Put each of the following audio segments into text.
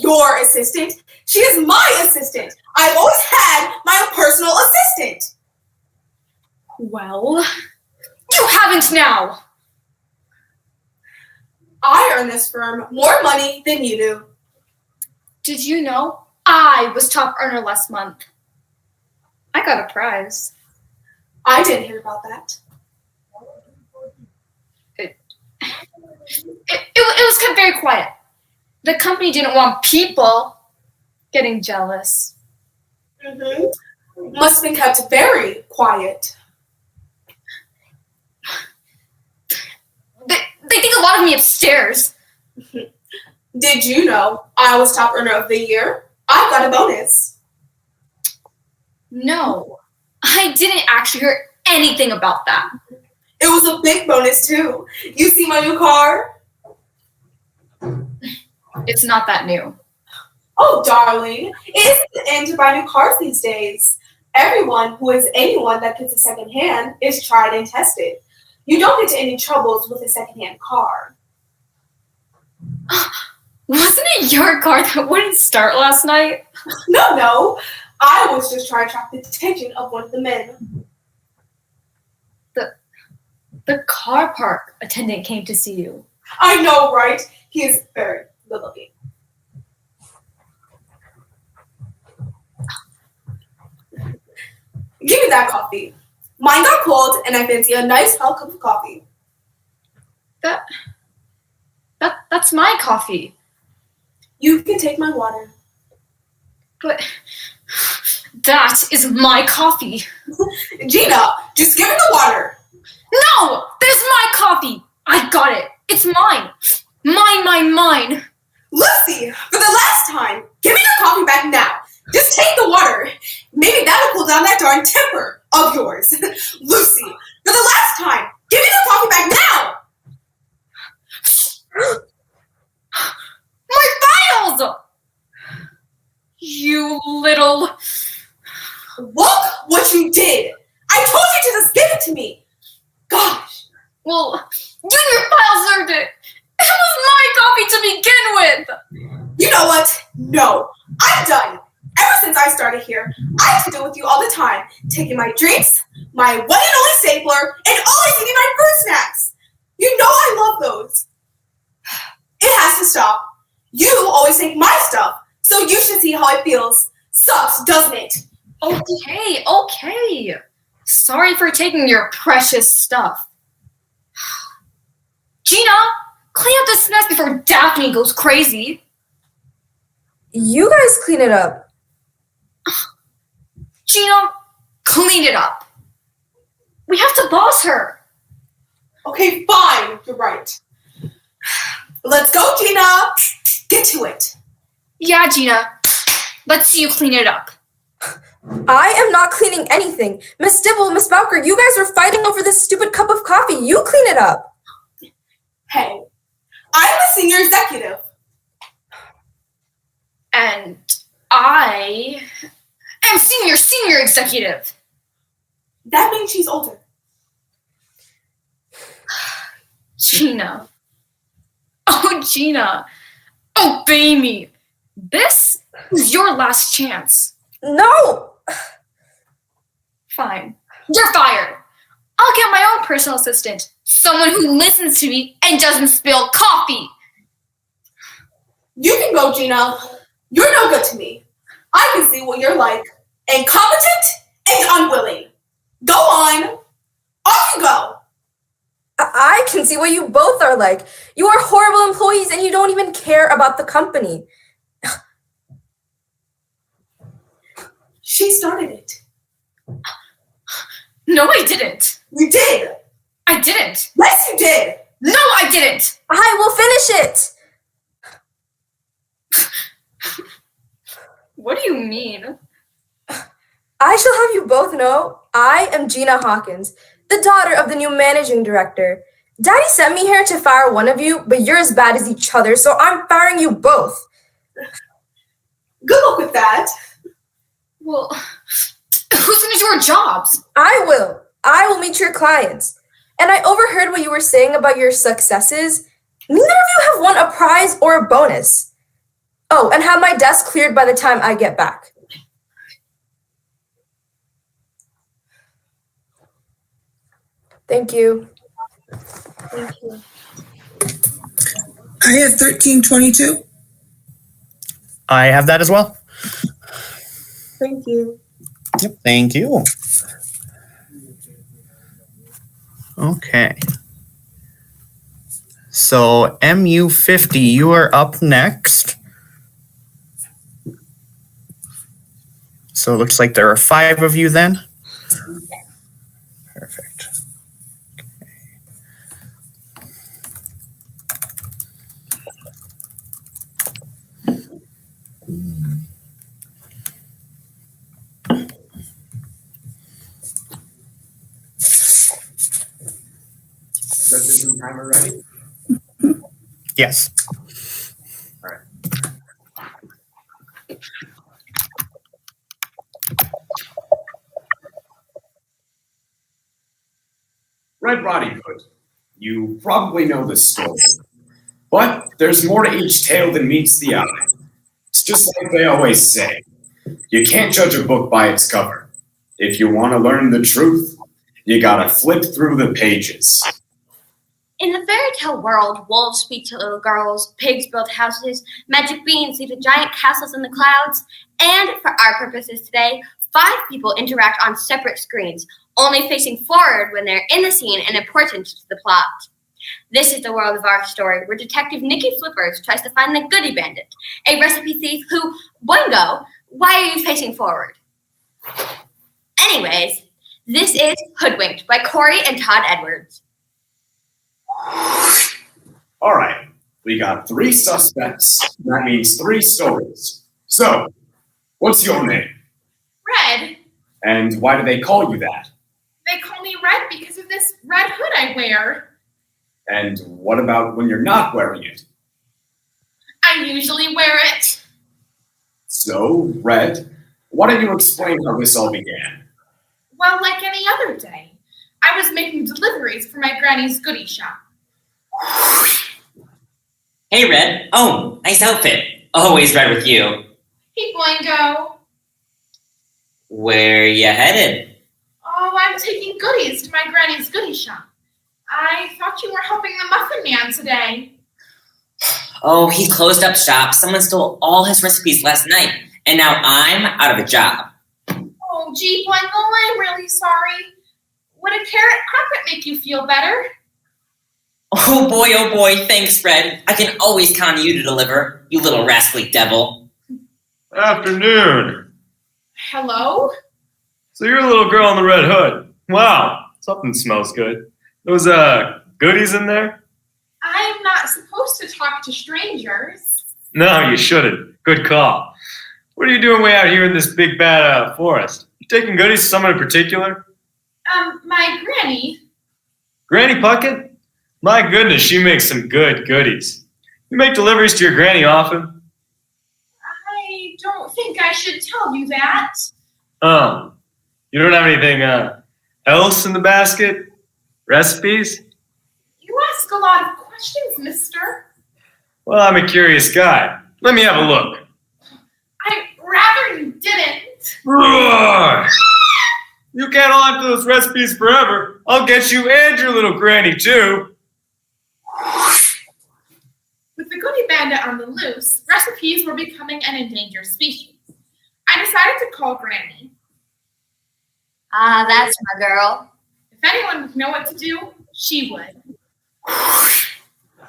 your assistant. She is my assistant. I've always had my own personal assistant. Well, you haven't now. I earn this firm more money than you do. Did you know I was top earner last month? I got a prize. I didn't hear about that. It was kept very quiet. The company didn't want people getting jealous. Must have been kept very quiet. They think a lot of me upstairs. Did you know I was top earner of the year? I got a bonus. No, I didn't actually hear anything about that. It was a big bonus too. You see my new car? It's not that new. Oh, darling, it isn't in to buy new cars these days. Everyone who is anyone that gets a second hand is tried and tested. You don't get into any troubles with a second-hand car. Wasn't it your car that wouldn't start last night? No. I was just trying to attract the attention of one of the men. The car park attendant came to see you. I know, right? He is very good looking. Give me that coffee. Mine got cold and I fancy a nice hot cup of coffee. That's my coffee. You can take my water. But that is my coffee. Gina, just give me the water. No! There's my coffee! I got it. It's mine. Mine. Lucy, for the last time, give me your coffee back now. Just take the water. Maybe that'll cool down that darn temper of yours. Lucy, for the last time, give me the coffee back now. My files! You little... Look what you did. I told you to just give it to me. Gosh. Well, you and your file served it. It was my coffee to begin with. You know what? No, I'm done. Ever since I started here, I have to deal with you all the time, taking my drinks, my one and only stapler, and always eating my fruit snacks. You know I love those. It has to stop. You always take my stuff, so you should see how it feels. Sucks, doesn't it? Okay. Sorry for taking your precious stuff. Gina, clean up this mess before Daphne goes crazy. You guys clean it up. Gina, clean it up. We have to boss her. Okay, fine. You're right. Let's go, Gina. Get to it. Yeah, Gina. Let's see you clean it up. I am not cleaning anything. Miss Dibble, Miss Bowker, you guys were fighting over this stupid cup of coffee. You clean it up. Hey, I'm a senior executive. And I am senior executive. That means she's older. Gina. Oh, Gina. Obey me. This is your last chance. No. Fine. You're fired. I'll get my own personal assistant. Someone who listens to me and doesn't spill coffee. You can go, Gina. You're no good to me. I can see what you're like. Incompetent and unwilling. Go on. Off you go. I can see what you both are like. You are horrible employees and you don't even care about the company. She started it. No, I didn't. You did. I didn't. Yes, you did. No, I didn't. I will finish it. What do you mean? I shall have you both know I am Gina Hawkins, the daughter of the new managing director. Daddy sent me here to fire one of you, but you're as bad as each other, so I'm firing you both. Good luck with that. Well, who's gonna do our jobs? I will. I will meet your clients. And I overheard what you were saying about your successes. Neither of you have won a prize or a bonus. Oh, and have my desk cleared by the time I get back. Thank you. Thank you. I have 1322. I have that as well. Thank you. Yep, thank you. Okay. So MU50, you are up next. So it looks like there are 5 of you then. Perfect. Registration timer ready? Yes. All right. Red Riding Hood. You probably know this story. But there's more to each tale than meets the eye. It's just like they always say. You can't judge a book by its cover. If you want to learn the truth, you gotta flip through the pages. In the fairy tale world, wolves speak to little girls, pigs build houses, magic beans lead to giant castles in the clouds, and for our purposes today, 5 people interact on separate screens, only facing forward when they're in the scene and important to the plot. This is the world of our story, where Detective Nikki Flippers tries to find the Goody Bandit, a recipe thief who, Boingo, why are you facing forward? Anyways, this is Hoodwinked by Corey and Todd Edwards. All right, we got 3 suspects. That means 3 stories. So, what's your name? Red. And why do they call you that? They call me Red because of this red hood I wear. And what about when you're not wearing it? I usually wear it. So, Red, why don't you explain how this all began? Well, like any other day. I was making deliveries for my granny's goodie shop. Hey, Red. Oh, nice outfit. Always red with you. Hey, Boingo. Where you headed? Oh, I'm taking goodies to my granny's goodie shop. I thought you were helping the Muffin Man today. Oh, he closed up shop. Someone stole all his recipes last night, and now I'm out of a job. Oh, gee, Boingo, I'm really sorry. Would a carrot crumpet make you feel better? Oh boy, thanks, Red. I can always count on you to deliver, you little rascally devil. Afternoon. Hello? So you're a little girl in the red hood. Wow, something smells good. Those goodies in there? I'm not supposed to talk to strangers. No, you shouldn't. Good call. What are you doing way out here in this big bad forest? You taking goodies to someone in particular? My granny. Granny Puckett? My goodness, she makes some good goodies. You make deliveries to your granny often? I don't think I should tell you that. You don't have anything else in the basket? Recipes? You ask a lot of questions, mister. Well, I'm a curious guy. Let me have a look. I'd rather you didn't. Roar! You can't hold on to those recipes forever. I'll get you and your little granny, too. With the Goody Bandit on the loose, recipes were becoming an endangered species. I decided to call Granny. Ah, that's my girl. If anyone would know what to do, she would. I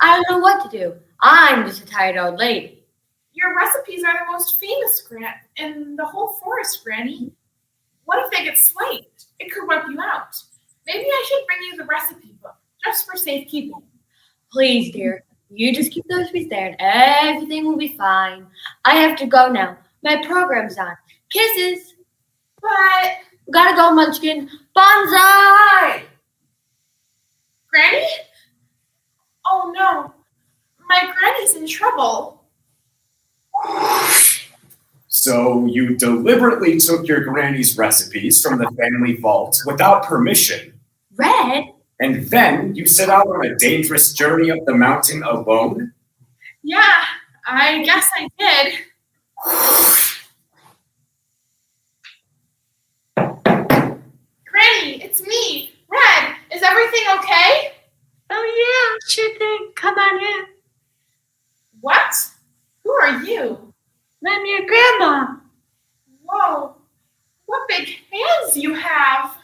don't know what to do. I'm just a tired old lady. Your recipes are the most famous in the whole forest, Granny. What if they get swiped? It could wipe you out. Maybe I should bring you the recipe book, just for safekeeping. Please, dear. You just keep those recipes there and everything will be fine. I have to go now. My program's on. Kisses. But... Gotta go, Munchkin. Bonsai! Granny? Oh, no. My granny's in trouble. So you deliberately took your granny's recipes from the family vault without permission. Red? And then you set out on a dangerous journey up the mountain alone? Yeah, I guess I did. Granny, it's me, Red. Is everything okay? Oh yeah, sure thing. Come on in. What? Who are you? I'm your grandma. Whoa. What big hands you have.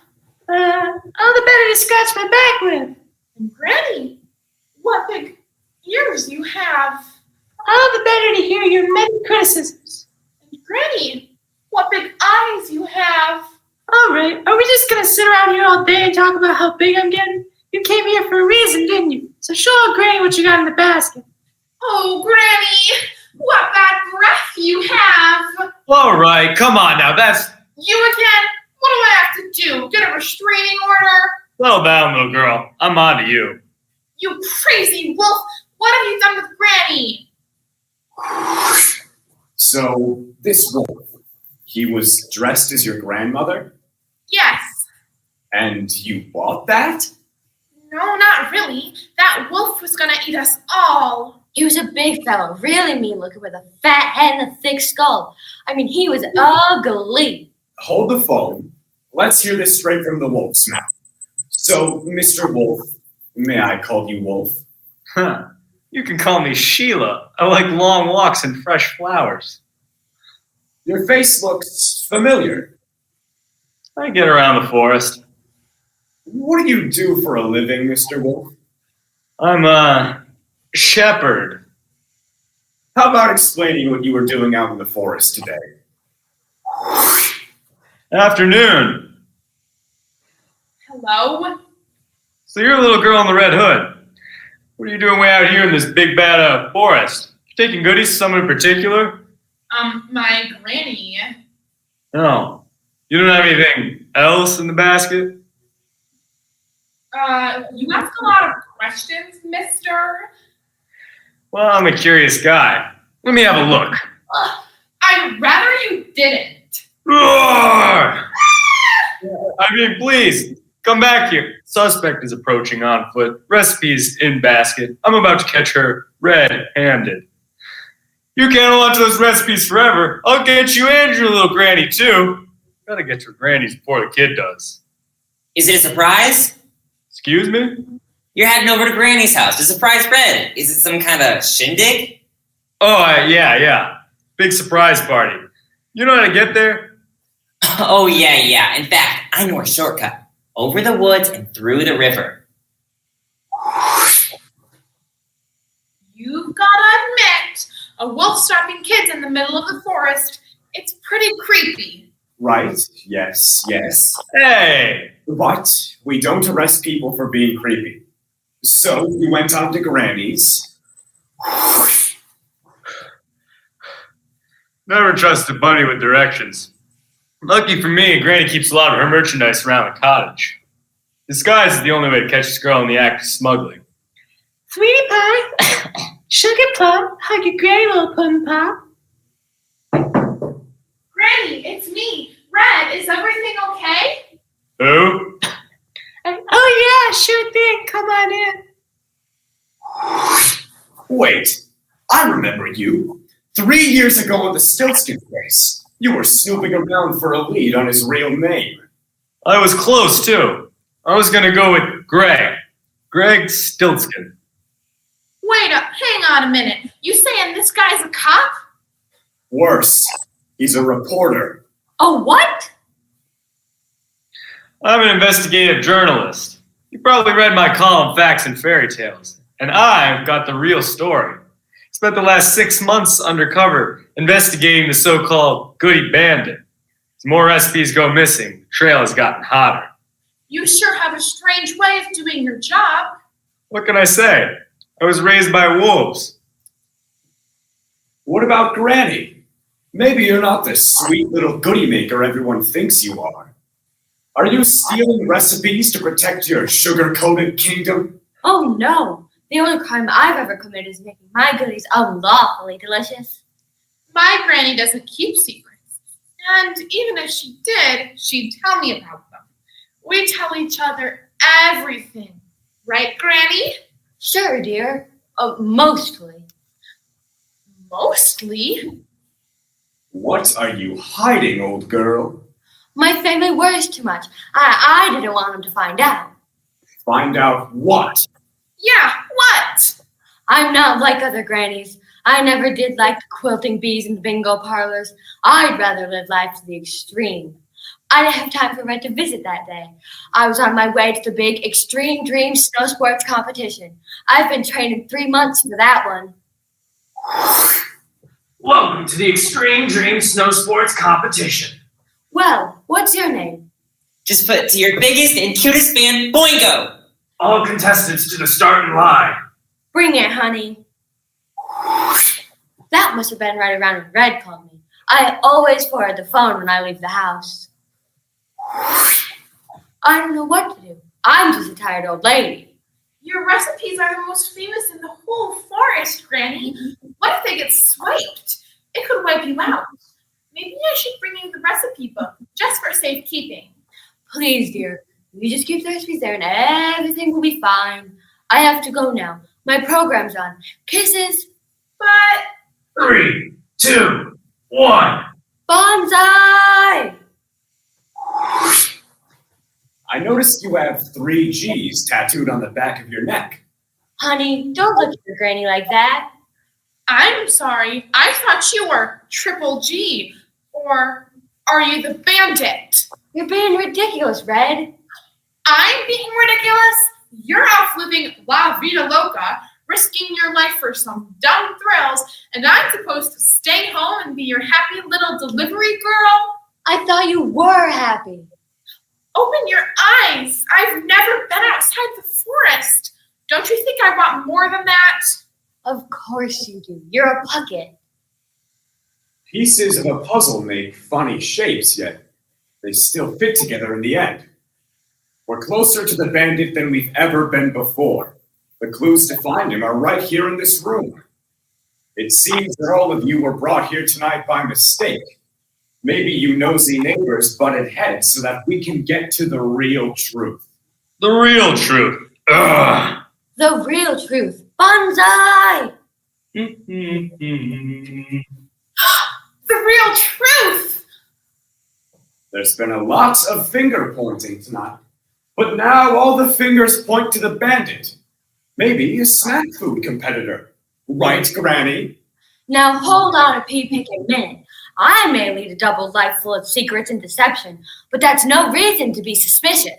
All the better to scratch my back with. And Granny, what big ears you have. All the better to hear your many criticisms. And Granny, what big eyes you have. All right, are we just gonna sit around here all day and talk about how big I'm getting? You came here for a reason, didn't you? So show old Granny what you got in the basket. Oh, Granny, what bad breath you have. All right, come on now. That's You again? What do I have to do? Get a restraining order? Settle down, little girl. I'm on to you. You crazy wolf! What have you done with Granny? So, this wolf, he was dressed as your grandmother? Yes. And you bought that? No, not really. That wolf was gonna eat us all. He was a big fellow, really mean looking with a fat head and a thick skull. I mean, he was ugly. Hold the phone. Let's hear this straight from the wolf's mouth. So, Mr. Wolf, may I call you Wolf? Huh. You can call me Sheila. I like long walks and fresh flowers. Your face looks familiar. I get around the forest. What do you do for a living, Mr. Wolf? I'm a shepherd. How about explaining what you were doing out in the forest today? Afternoon. Hello? So you're a little girl in the red hood. What are you doing way out here in this big bad forest? You taking goodies to someone in particular? My granny. No. You don't have anything else in the basket? You ask a lot of questions, mister. Well, I'm a curious guy. Let me have a look. I'd rather you didn't. Roar! I mean, please, come back here. Suspect is approaching on foot. Recipes in basket. I'm about to catch her red-handed. You can't hold on to those recipes forever. I'll get you and your little granny, too. Gotta get your grannies before the kid does. Is it a surprise? Excuse me? You're heading over to Granny's house to surprise Red. Is it some kind of shindig? Oh, yeah. Big surprise party. You know how to get there? Oh, yeah. In fact, I know a shortcut. Over the woods and through the river. You've gotta admit, a wolf stopping kids in the middle of the forest, it's pretty creepy. Right, yes. Hey! But we don't arrest people for being creepy. So we went on to Granny's. Never trust a bunny with directions. Lucky for me, Granny keeps a lot of her merchandise around the cottage. Disguise is the only way to catch this girl in the act of smuggling. Sweetie pie, sugar plum, hug your granny little pudding pop. Granny, it's me, Red. Is everything okay? Who? Oh yeah, sure thing. Come on in. Wait, I remember you. 3 years ago at the Stiltskin race, you were snooping around for a lead on his real name. I was close, too. I was gonna go with Greg. Greg Stiltskin. Wait up, hang on a minute. You saying this guy's a cop? Worse, he's a reporter. Oh, what? I'm an investigative journalist. You probably read my column, Facts and Fairy Tales. And I've got the real story. Spent the last 6 months undercover investigating the so-called Goody Bandit. As more recipes go missing, the trail has gotten hotter. You sure have a strange way of doing your job. What can I say? I was raised by wolves. What about Granny? Maybe you're not the sweet little goody maker everyone thinks you are. Are you stealing recipes to protect your sugar-coated kingdom? Oh, no. The only crime I've ever committed is making my goodies unlawfully delicious. My granny doesn't keep secrets. And even if she did, she'd tell me about them. We tell each other everything. Right, Granny? Sure, dear. Mostly. Mostly. What are you hiding, old girl? My family worries too much. I didn't want them to find out. Find out what? Yeah, what? I'm not like other grannies. I never did like the quilting bees and bingo parlors. I'd rather live life to the extreme. I didn't have time for Red to visit that day. I was on my way to the big Extreme Dream Snow Sports competition. I've been training 3 months for that one. Welcome to the Extreme Dream Snow Sports Competition. Well, what's your name? Just put to your biggest and cutest fan, Boingo! All contestants to the starting line. Bring it, honey. That must have been right around when Red called me. I always forward the phone when I leave the house. I don't know what to do. I'm just a tired old lady. Your recipes are the most famous in the whole forest, Granny. What if they get swiped? It could wipe you out. Maybe I should bring you the recipe book, just for safekeeping. Please, dear. You just keep the recipes there and everything will be fine. I have to go now. My program's on. Kisses. But 3, 2, 1. Bonsai! I noticed you have 3 G's tattooed on the back of your neck. Honey, don't look at your granny like that. I'm sorry. I thought you were Triple G. Or are you the bandit? You're being ridiculous, Red. I'm being ridiculous? You're off living La Vida Loca, risking your life for some dumb thrills, and I'm supposed to stay home and be your happy little delivery girl? I thought you were happy. Open your eyes. I've never been outside the forest. Don't you think I want more than that? Of course you do. You're a pucket. Pieces of a puzzle make funny shapes, yet they still fit together in the end. We're closer to the bandit than we've ever been before. The clues to find him are right here in this room. It seems that all of you were brought here tonight by mistake. Maybe you nosy neighbors butted heads so that we can get to the real truth. The real truth. Ugh. The real truth. Bonsai! The real truth! There's been a lot of finger pointing tonight, but now all the fingers point to the bandit. Maybe a snack food competitor. Right, Granny? Now hold on a pea-picking minute. I may lead a double life full of secrets and deception, but that's no reason to be suspicious.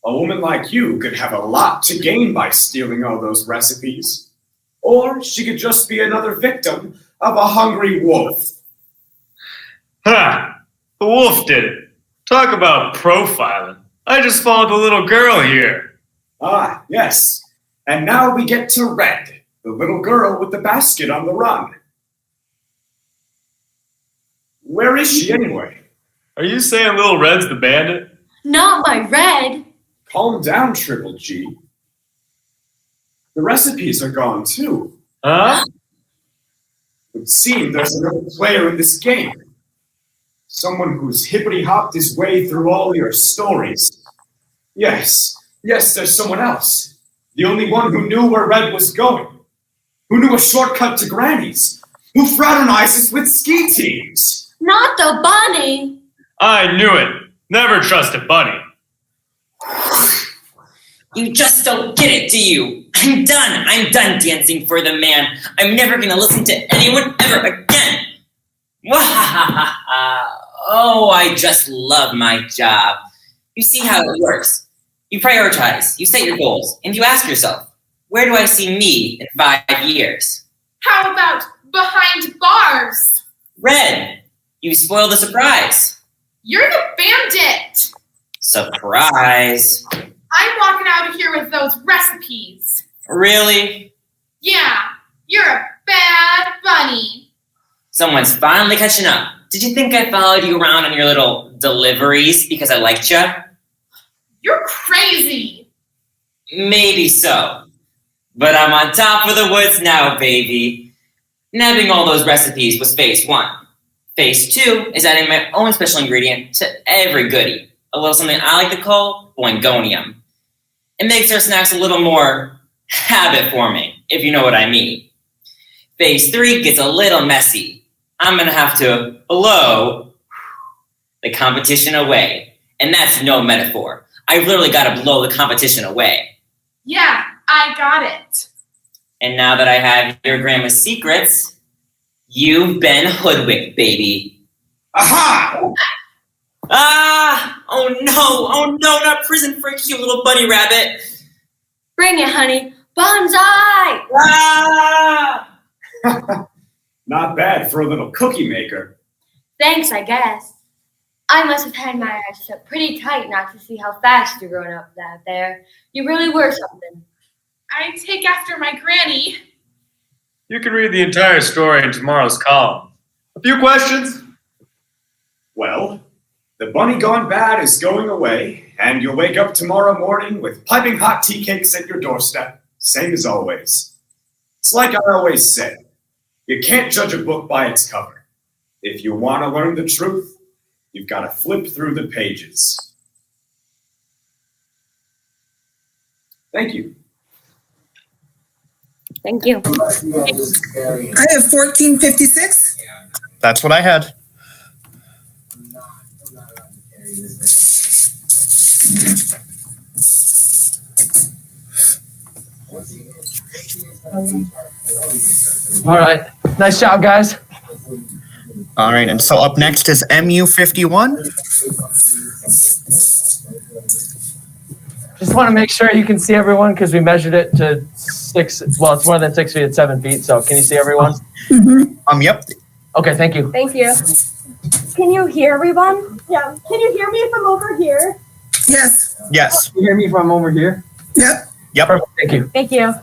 A woman like you could have a lot to gain by stealing all those recipes. Or she could just be another victim of a hungry wolf. Ha! The wolf did it. Talk about profiling. I just followed the little girl here. Ah, yes. And now we get to Red, the little girl with the basket on the run. Where is she anyway? Are you saying little Red's the bandit? Not my Red. Calm down, Triple G. The recipes are gone too. Huh? It would seem there's another player in this game. Someone who's hippity-hopped his way through all your stories. Yes, there's someone else. The only one who knew where Red was going. Who knew a shortcut to Granny's. Who fraternizes with ski teams. Not the bunny. I knew it. Never trust a bunny. You just don't get it, do you? I'm done. I'm done dancing for the man. I'm never going to listen to anyone ever again. Oh, I just love my job. You see how it works. You prioritize, you set your goals, and you ask yourself, where do I see me in 5 years? How about behind bars? Red, you spoiled the surprise. You're the bandit. Surprise. I'm walking out of here with those recipes. Really? Yeah, you're a bad bunny. Someone's finally catching up. Did you think I followed you around on your little deliveries because I liked you? You're crazy. Maybe so. But I'm on top of the woods now, baby. Nabbing all those recipes was phase 1. Phase 2 is adding my own special ingredient to every goodie. A little something I like to call boingonium. It makes our snacks a little more habit-forming, if you know what I mean. Phase 3 gets a little messy. I'm gonna have to blow the competition away. And that's no metaphor. I've literally gotta blow the competition away. Yeah, I got it. And now that I have your grandma's secrets, you've been hoodwinked, baby. Aha! Ah! Oh no, not prison for a cute little bunny rabbit. Bring it, honey. Bonsai! Ah! Not bad for a little cookie maker. Thanks, I guess. I must have had my eyes shut pretty tight not to see how fast you're growing up out there. You really were something. I take after my granny. You can read the entire story in tomorrow's column. A few questions? Well, the bunny gone bad is going away, and you'll wake up tomorrow morning with piping hot tea cakes at your doorstep, same as always. It's like I always say, you can't judge a book by its cover. If you want to learn the truth, you've got to flip through the pages. Thank you. Thank you. I have 1456. That's what I had. All right. Nice job, guys. All right, and so up next is MU51. Just want to make sure you can see everyone because we measured it to 6. Well, it's more than 6 feet. It's 7 feet. So can you see everyone? Yep. Okay. Thank you. Thank you. Can you hear everyone? Yeah. Can you hear me if I'm over here? Yes. Yes. You hear me from over here? Yep. Yep. Perfect. Thank you. Thank you.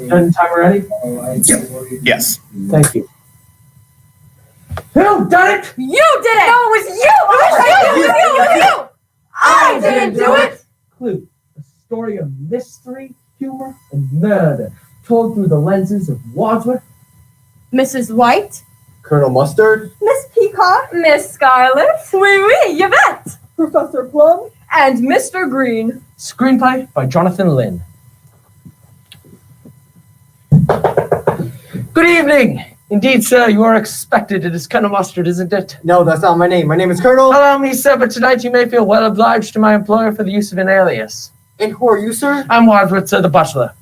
Done timer ready? Yes. Thank you. Who done it? You did it! No, it was you! It was you! I didn't do it! Clue. A story of mystery, humor, and murder told through the lenses of Wadsworth, Mrs. White, Colonel Mustard, Miss Peacock, Miss Scarlet, Yvette, Professor Plum, and Mr. Green. Screenplay by Jonathan Lynn. Good evening. Indeed, sir, you are expected. It is Colonel Mustard, isn't it? No, that's not my name. My name is Colonel. Allow me, sir, but tonight you may feel well obliged to my employer for the use of an alias. And who are you, sir? I'm Wadsworth, sir, the butler.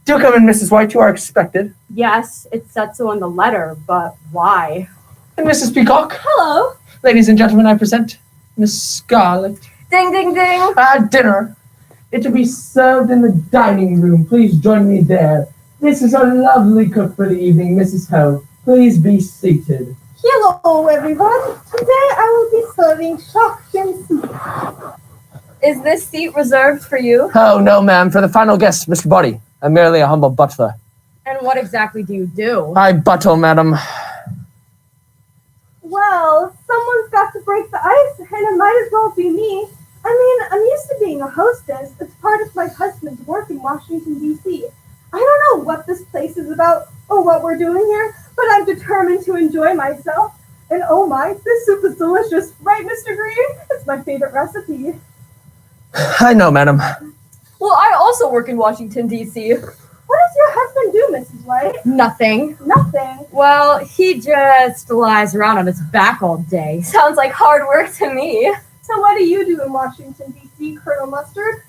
Do come in, Mrs. White. You are expected. Yes, it said so in the letter, but why? And Mrs. Peacock. Hello. Ladies and gentlemen, I present Miss Scarlet. Ding, ding, ding. Dinner. It to be served in the dining room. Please join me there. This is our lovely cook for the evening, Mrs. Ho. Please be seated. Hello, everyone. Today I will be serving shark soup. Is this seat reserved for you? Oh, no, ma'am. For the final guest, Mr. Body. I'm merely a humble butler. And what exactly do you do? I buttle, madam. Well, someone's got to break the ice, and it might as well be me. I mean, I'm used to being a hostess. It's part of my husband's work in Washington, D.C. I don't know what this place is about or what we're doing here, but I'm determined to enjoy myself. And oh my, this soup is delicious. Right, Mr. Green? It's my favorite recipe. I know, madam. Well, I also work in Washington, D.C. What does your husband do, Mrs. White? Nothing. Nothing. Well, he just lies around on his back all day. Sounds like hard work to me. So what do you do in Washington, D.C., Colonel Mustard?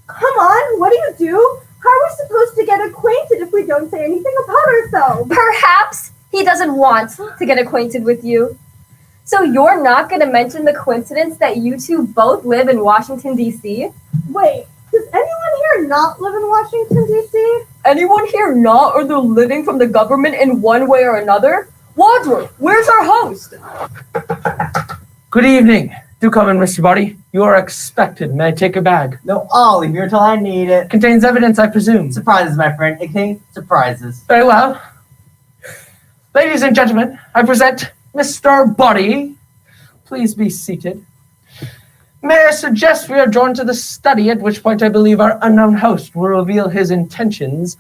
Come on, what do you do? How are we supposed to get acquainted if we don't say anything about ourselves? Perhaps he doesn't want to get acquainted with you. So you're not going to mention the coincidence that you two both live in Washington, D.C.? Wait, does anyone here not live in Washington, D.C.? Anyone here not or they're living from the government in one way or another? Wadsworth, where's our host? Good evening. Do come in, Mr. Body. You are expected. May I take a bag? No, I'll leave here till I need it. Contains evidence, I presume. Surprises, my friend. It contains surprises. Very well. Ladies and gentlemen, I present Mr. Body. Please be seated. May I suggest we are drawn to the study, at which point I believe our unknown host will reveal his intentions.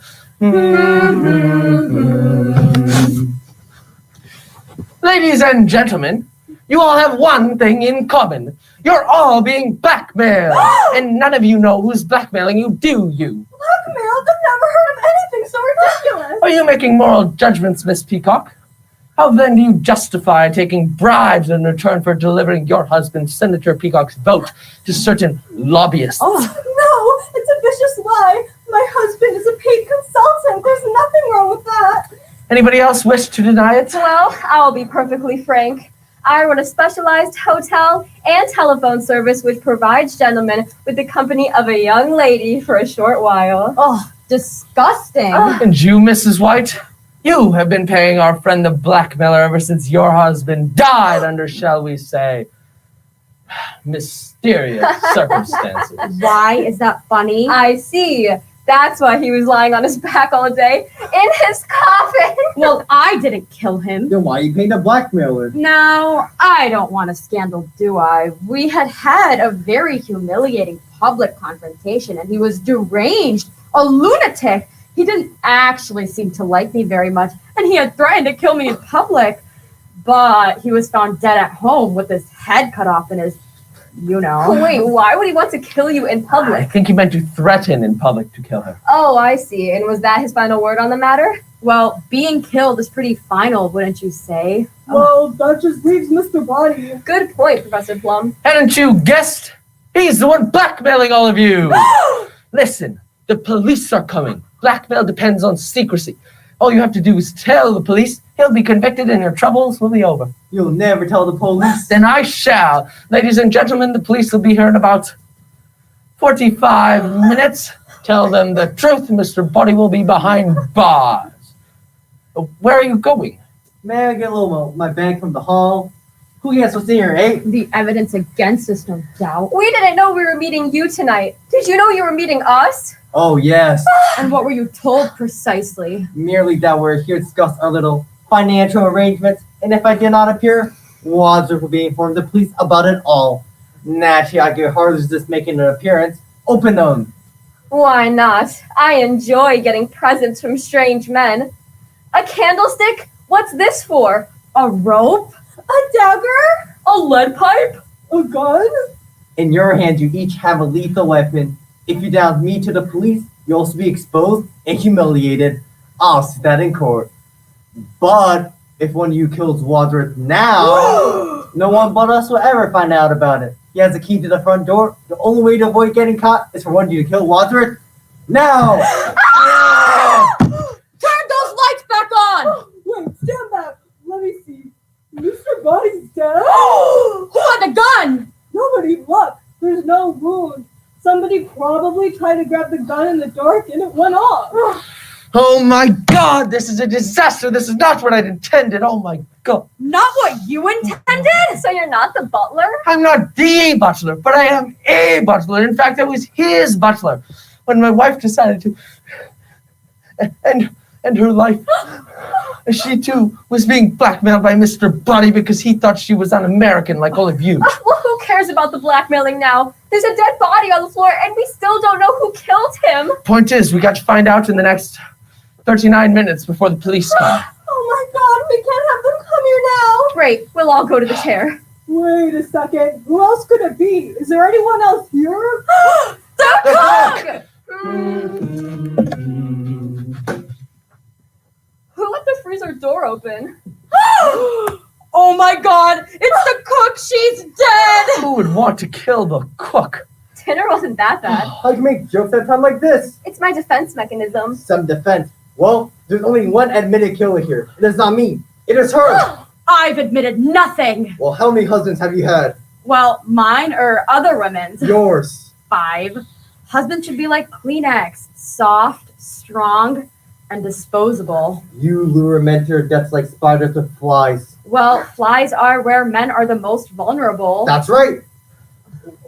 Ladies and gentlemen, You all have one thing in common. You're all being blackmailed. And none of you know who's blackmailing you, do you? Blackmailed? I've never heard of anything so ridiculous. Are you making moral judgments, Miss Peacock? How then do you justify taking bribes in return for delivering your husband, Senator Peacock's vote to certain lobbyists? Oh, no, it's a vicious lie. My husband is a paid consultant. There's nothing wrong with that. Anybody else wish to deny it? Well, I'll be perfectly frank. I run a specialized hotel and telephone service which provides gentlemen with the company of a young lady for a short while. Oh, disgusting. And you, Mrs. White? You have been paying our friend the blackmailer ever since your husband died under, shall we say, mysterious circumstances. Why is that funny? I see. That's why he was lying on his back all day in his coffin. Well, I didn't kill him. Then why are you paying a blackmailer? No, I don't want a scandal, do I? We had a very humiliating public confrontation, and he was deranged, a lunatic. He didn't actually seem to like me very much, and he had threatened to kill me in public. But he was found dead at home with his head cut off and his, Wait, why would he want to kill you in I public? think he meant to threaten in public to kill her. Oh, I see. And was that his final word on the matter? Well, being killed is pretty final, wouldn't you say? Well, that just leaves Mr. Body. Good point, Professor Plum. Hadn't you guessed? He's the one blackmailing all of you. Listen, the police are coming. Blackmail depends on secrecy. All you have to do is tell the police. He'll be convicted and your troubles will be over. You'll never tell the police. Then I shall. Ladies and gentlemen, the police will be here in about 45 minutes. Tell them the truth. Mr. Body will be behind bars. Where are you going? May I get a little my bag from the hall? Who gets what's in here, eh? The evidence against us, no doubt. We didn't know we were meeting you tonight. Did you know you were meeting us? Oh, yes. And what were you told precisely? Merely that we're here to discuss our little financial arrangements, and if I did not appear, Wadsworth will be informed the police about it all. Naturally, I could hardly resist making an appearance. Open them. Why not? I enjoy getting presents from strange men. A candlestick? What's this for? A rope? A dagger? A lead pipe? A gun? In your hands, you each have a lethal weapon. If you denounce me to the police, you'll also be exposed and humiliated. I'll see that in court. But if one of you kills Wadsworth now, no one but us will ever find out about it. He has the key to the front door. The only way to avoid getting caught is for one of you to kill Wadsworth now. Turn those lights back on! Wait, stand back. Let me see. Mr. Body's dead. Who had the gun? Nobody look. There's no wound. Somebody probably tried to grab the gun in the dark and it went off. Oh my God, this is a disaster. This is not what I'd intended. Oh my God. Not what you intended? So you're not the butler? I'm not the butler, but I am a butler. In fact, I was his butler when my wife decided to end her life. She too was being blackmailed by Mr. Body because he thought she was un-American like all of you. Well, who cares about the blackmailing now? There's a dead body on the floor and we still don't know who killed him. Point is, we got to find out in the next 39 minutes before the police come. Oh my God, we can't have them come here now. Great, we'll all go to the chair. Wait a second. Who else could it be? Is there anyone else here? The cook! Who let the freezer door open? Oh my God! It's the cook! She's dead! Who would want to kill the cook? Dinner wasn't that bad. How can you make jokes at a time like this? It's my defense mechanism. Some defense. Well, there's only one admitted killer here. It is not me. It is her. I've admitted nothing. Well, how many husbands have you had? Well, mine or other women's? Yours. 5. Husbands should be like Kleenex. Soft, strong, and disposable. You lure men to your deaths like spiders with flies. Well, flies are where men are the most vulnerable. That's right.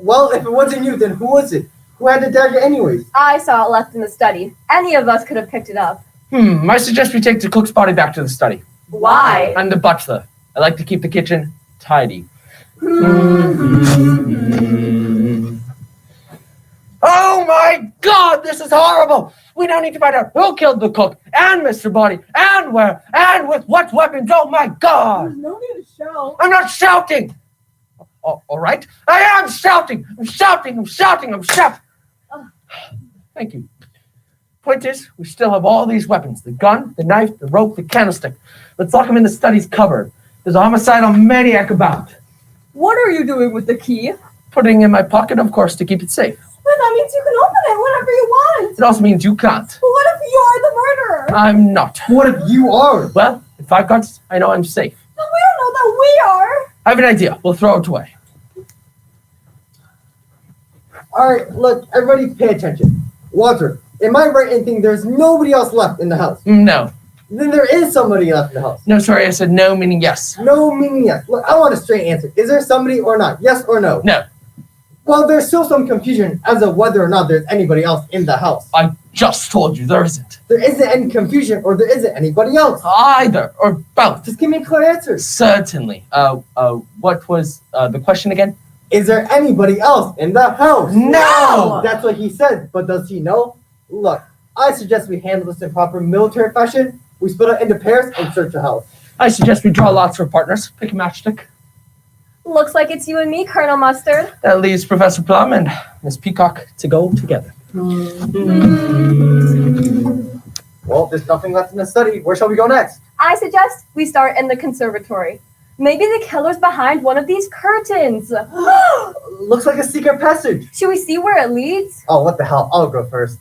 Well, if it wasn't you, then who was it? Who had the dagger anyways? I saw it left in the study. Any of us could have picked it up. I suggest we take the cook's body back to the study. Why? I'm the butler. I like to keep the kitchen tidy. Oh my God, this is horrible. We now need to find out who killed the cook and Mr. Body and where and with what weapons. Oh my God. There's no need to shout. I'm not shouting. All right. I am shouting. I'm shouting. I'm shouting. I'm shouting. Thank you. Point is, we still have all these weapons. The gun, the knife, the rope, the candlestick. Let's lock them in the study's cupboard. There's a homicidal maniac about. What are you doing with the key? Putting it in my pocket, of course, to keep it safe. But that means you can open it whenever you want. It also means you can't. But what if you're the murderer? I'm not. What if you are? Well, if I've got it, I know I'm safe. But we don't know that we are. I have an idea. We'll throw it away. All right, look, everybody pay attention. Walter, am I right in thinking there's nobody else left in the house? No. Then there is somebody left in the house. No, sorry, I said no, meaning yes. No, meaning yes. Look, I want a straight answer. Is there somebody or not? Yes or no? No. Well, there's still some confusion as to whether or not there's anybody else in the house. I just told you there isn't. There isn't any confusion or there isn't anybody else. Either or both. Just give me a clear answer. Certainly. What was the question again? Is there anybody else in the house? No! That's what he said, but does he know? Look, I suggest we handle this in proper military fashion. We split it into pairs and search the house. I suggest we draw lots for partners. Pick a matchstick. Looks like it's you and me, Colonel Mustard. That leaves Professor Plum and Miss Peacock to go together. Well, there's nothing left in the study. Where shall we go next? I suggest we start in the conservatory. Maybe the killer's behind one of these curtains. Looks like a secret passage. Should we see where it leads? Oh, what the hell? I'll go first.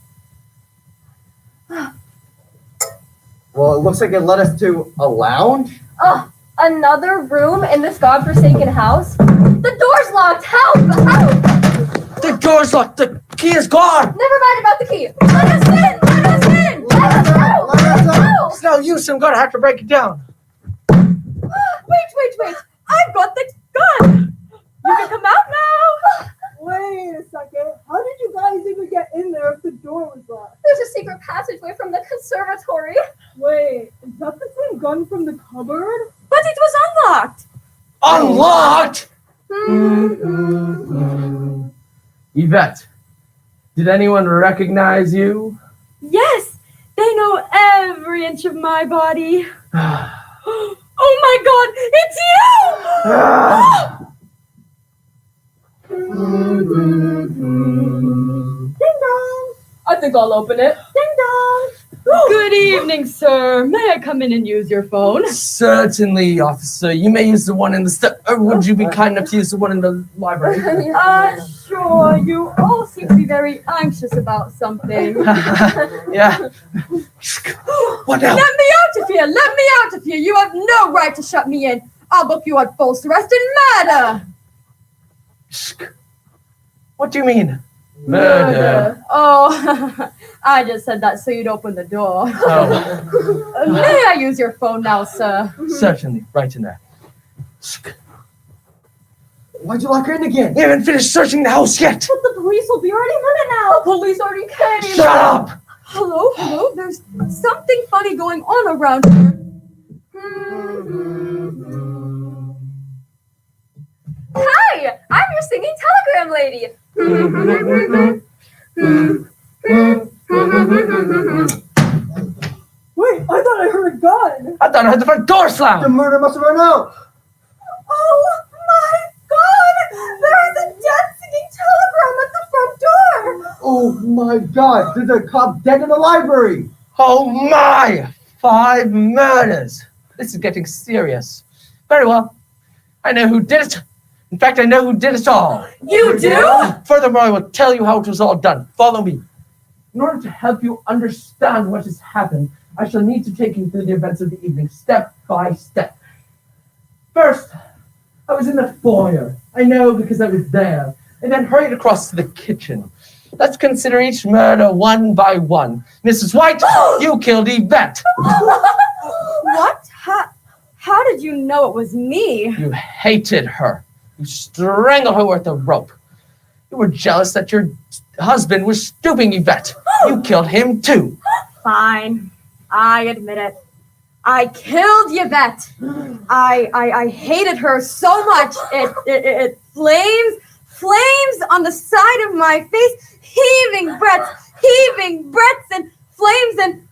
Well, it looks like it led us to a lounge. Oh, another room in this godforsaken house? The door's locked! Help! Help! The door's locked! The key is gone! Never mind about the key! Let us in! Let us in! Let us out! Let us out! It's no use, I'm gonna have to break it down. Wait! I've got the gun! You can come out now! Wait a second. How did you guys even get in there if the door was locked? There's a secret passageway from the conservatory. Wait, is that the same gun from the cupboard? But it was unlocked! Unlocked? Yvette, did anyone recognize you? Yes, they know every inch of my body. Oh my God, it's you! Ding dong! I think I'll open it. Ding dong! Good evening, sir. May I come in and use your phone? Certainly, officer. You may use the one in the or would you be kind enough to use the one in the library? Sure. You all seem to be very anxious about something. Yeah. What now? Let me out of here! Let me out of here! You have no right to shut me in. I'll book you on false arrest and murder. What do you mean? Murder. Oh, I just said that so you'd open the door. Oh. May I use your phone now, sir? Certainly. Right in there. Why'd you lock her in again? You haven't finished searching the house yet. But the police will be already on it now. The police already came. Shut up! Hello? There's something funny going on around here. Hi! I'm your singing telegram lady. Wait, I thought I heard a gun. I thought I heard the front door slam. The murder must have run out. Oh my God! There is a dead singing telegram at the front door. Oh my God! There's a cop dead in the library. Oh my! 5 murders. This is getting serious. Very well. I know who did it. In fact, I know who did it all. You do? Furthermore, I will tell you how it was all done. Follow me. In order to help you understand what has happened, I shall need to take you through the events of the evening, step by step. First, I was in the foyer. I know because I was there. And then hurried across to the kitchen. Let's consider each murder one by one. Mrs. White, you killed Yvette. What? How did you know it was me? You hated her. You strangled her with a rope. You were jealous that your husband was stooping Yvette. You killed him too. Fine. I admit it. I killed Yvette. I hated her so much. It flames on the side of my face, heaving breaths, heaving breaths and flames and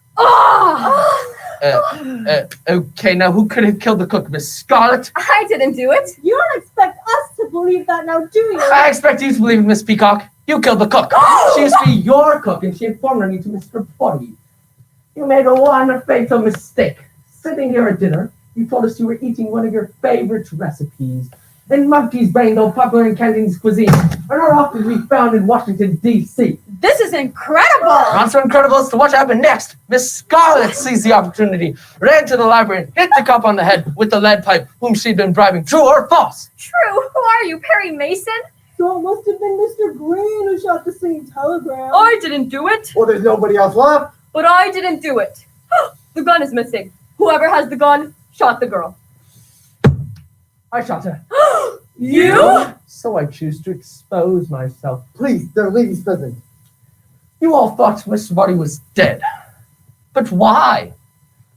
Okay, now who could have killed the cook, Miss Scarlet? I didn't do it. You don't expect us to believe that now, do you? I expect you to believe it, Miss Peacock. You killed the cook. She used to be your cook, and she informed on you to Mr. Buddy. You made one fatal mistake. Sitting here at dinner, you told us you were eating one of your favorite recipes. And monkey's brain, though popular in Cantonese cuisine, are not often to be found in Washington, D.C. This is incredible. Not so incredible as to what happened next. Miss Scarlet seized the opportunity, ran to the library, and hit the cop on the head with the lead pipe whom she'd been bribing. True or false? True. Who are you, Perry Mason? So it must have been Mr. Green who shot the singing telegram. I didn't do it. Well, there's nobody else left. But I didn't do it. The gun is missing. Whoever has the gun shot the girl. I shot her. You? So I choose to expose myself. Please, the lady's present. You all thought Mr. Buddy was dead. But why?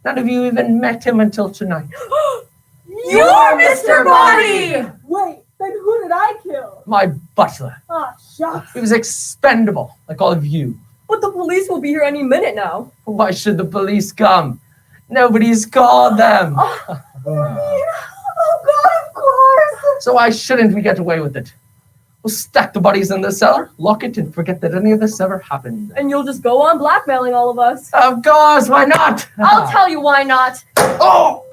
None of you even met him until tonight. You're Mr. Buddy! Wait, then who did I kill? My butler. Ah, shucks. He was expendable, like all of you. But the police will be here any minute now. Why should the police come? Nobody's called them. Oh, God, of course. So why shouldn't we get away with it? We'll stack the bodies in the cellar, lock it, and forget that any of this ever happened. And you'll just go on blackmailing all of us. Of course, why not? I'll tell you why not. Oh!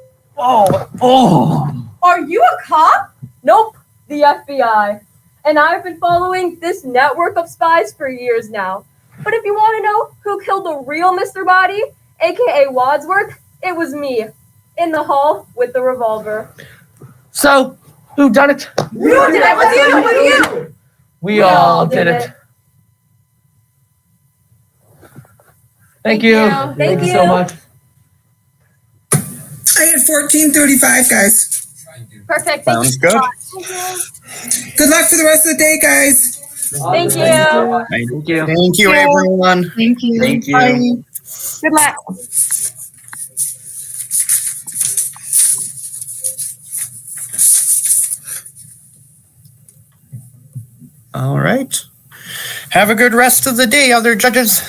Are you a cop? Nope, the FBI. And I've been following this network of spies for years now. But if you want to know who killed the real Mr. Body, aka Wadsworth, it was me, in the hall with the revolver. So, who done it? You did it with you! We all did it. Thank you. Thank you. So much. I had 1435, guys. Perfect. Sounds good. Good luck for the rest of the day, guys. Thank you. Thank you. Thank you, everyone. Thank you. Thank you. Bye. Good luck. All right. Have a good rest of the day, other judges.